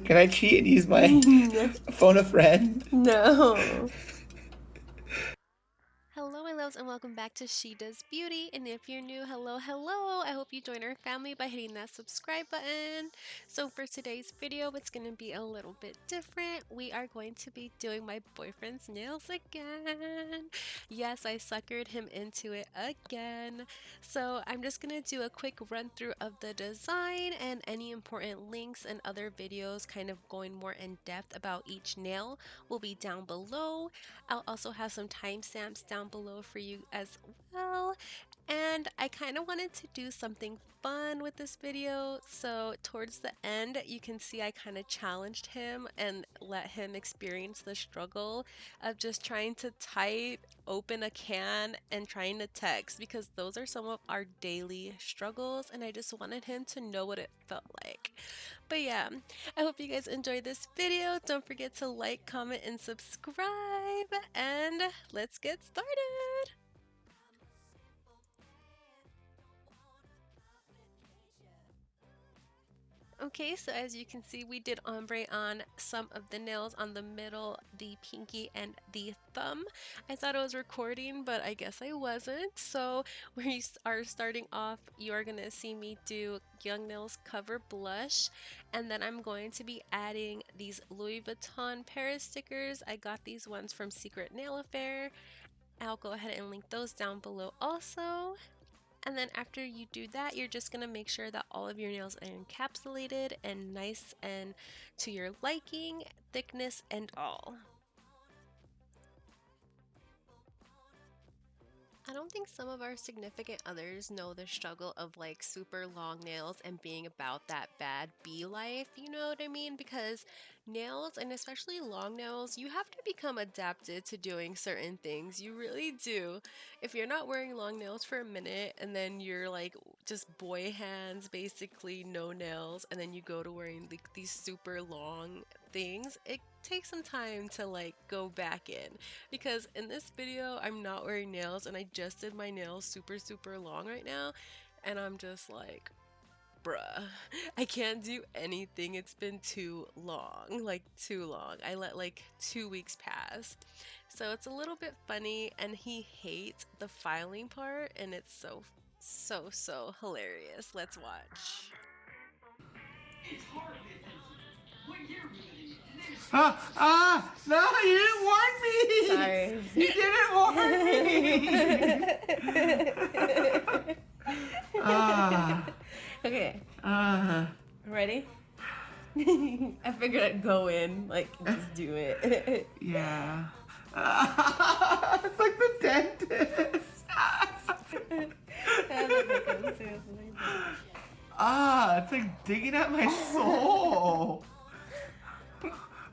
Can I cheat and use my phone a friend? No. Hello, my loves, and welcome back to She Does Beauty. And if you're new, hello, hello. I hope you join our family by hitting that subscribe button. So, for today's video, it's going to be a little bit different. We are going to be doing my boyfriend's nails again. Yes, I suckered him into it again. So, I'm just going to do a quick run through of the design and any important links and other videos, kind of going more in depth about each nail, will be down below. I'll also have some timestamps down below for you as well. And I kind of wanted to do something fun with this video. So towards the end, you can see I kind of challenged him and let him experience the struggle of just trying to type, open a can, and trying to text, because those are some of our daily struggles. And I just wanted him to know what it felt like. But yeah, I hope you guys enjoyed this video. Don't forget to like, comment, and subscribe. And let's get started. Okay, so as you can see, we did ombre on some of the nails on the middle, the pinky, and the thumb. I thought I was recording, but I guess I wasn't. So we are starting off, you are going to see me do Young Nails Cover Blush. And then I'm going to be adding these Louis Vuitton Paris stickers. I got these ones from Secret Nail Affair. I'll go ahead and link those down below also. And then after you do that, you're just going to make sure that all of your nails are encapsulated and nice and to your liking, thickness and all. I don't think some of our significant others know the struggle of like super long nails and being about that bad bee life, you know what I mean? Because nails, and especially long nails, you have to become adapted to doing certain things. You really do. If you're not wearing long nails for a minute and then you're like just boy hands, basically no nails, and then you go to wearing like these super long things, it takes some time to like go back in, because in this video I'm not wearing nails and I just did my nails super long right now, and I'm just like, bruh, I can't do anything. It's been too long, like too long. I let like 2 weeks pass. So it's a little bit funny, and he hates the filing part, and it's so hilarious. Let's watch. No, you didn't warn me! Sorry. You didn't warn me! Okay, uh, ready? I figured I'd go in, like, just do it. yeah. It's like the dentist. It's like digging at my soul.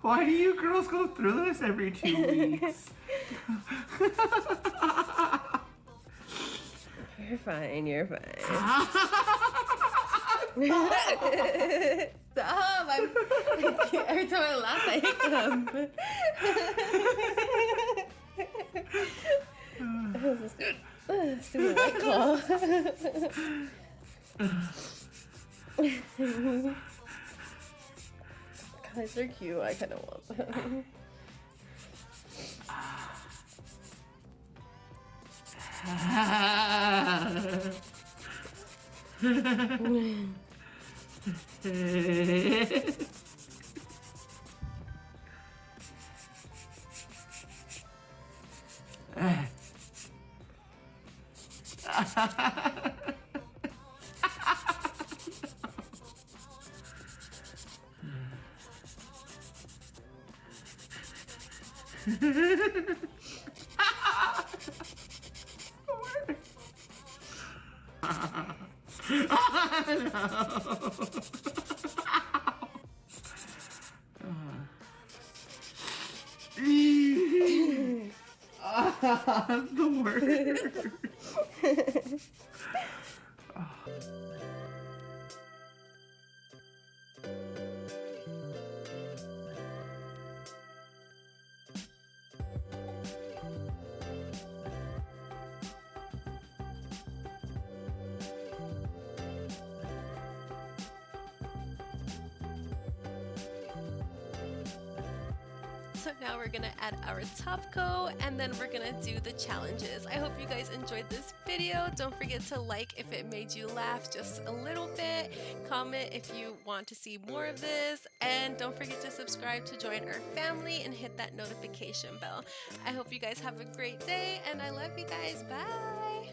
Why do you girls go through this every 2 weeks? You're fine, you're fine. Stop! Every time I laugh, I hiccup. Stupid White Claw. Colors are cute, I kind of want them. The worst. So now we're gonna add our top coat and then we're gonna do the challenges. I hope you guys enjoyed this video. Don't forget to like if it made you laugh just a little bit. Comment if you want to see more of this. And don't forget to subscribe to join our family and hit that notification bell. I hope you guys have a great day and I love you guys. Bye!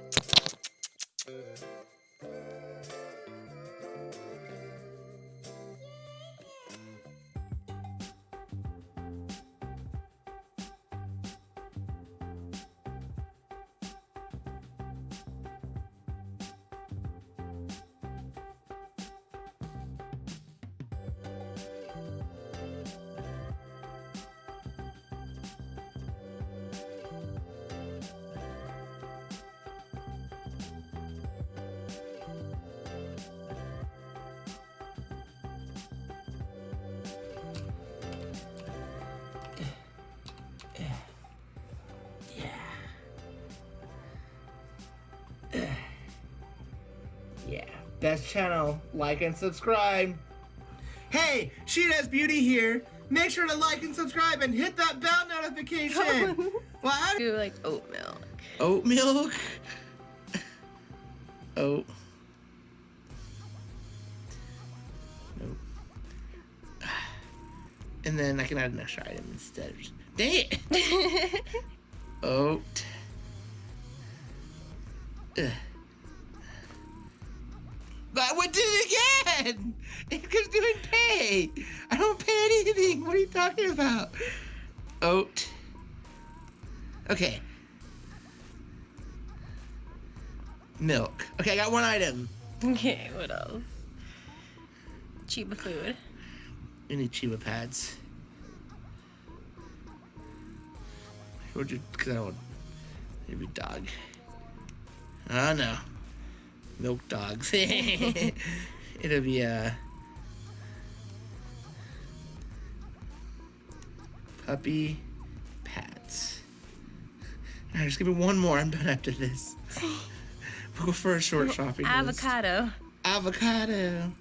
Yeah, best channel. Like and subscribe. Hey, SheDoesBeauty here. Make sure to like and subscribe and hit that bell notification. Well, how Do like oat milk. oat milk? Oat. Nope. And then I can add an extra item instead. Dang it! Oat. Ugh. But I did it again! Because doing pay! I don't pay anything! What are you talking about? Oat. Okay. Milk. Okay, I got one item. Okay, what else? Chiba food. I need Chiba pads. Would you, because I don't want maybe dog. Oh no. Milk dogs. It'll be puppy pads. Alright, just give me one more. I'm done after this. We'll go for a short shopping list. Avocado. Avocado.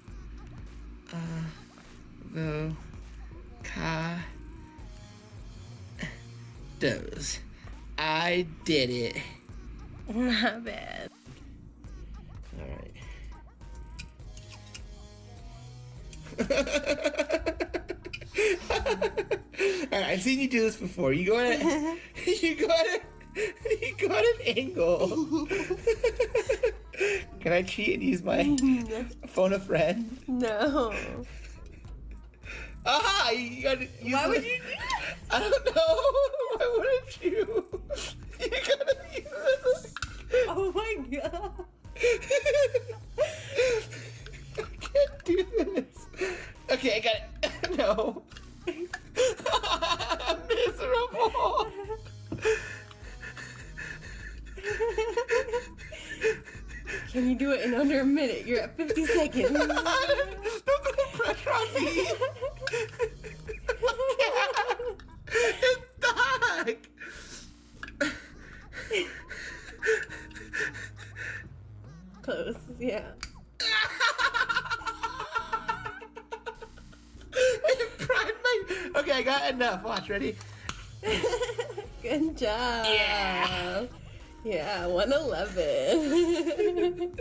Those. I did it. Not bad. Alright. Alright, I've seen you do this before. You go at an angle. Can I cheat and use my phone a friend? No. Aha! You gotta use Why would the- you do that? I don't know. Why wouldn't you? You gotta use it. Oh my god. I can't do this. Okay, I got it. No. I'm miserable. Can you do it in under a minute? You're at 50 seconds. Don't put pressure on me. It's dark. Close, yeah. Okay, I got enough. Watch, ready? Good job. Yeah. Yeah, 111.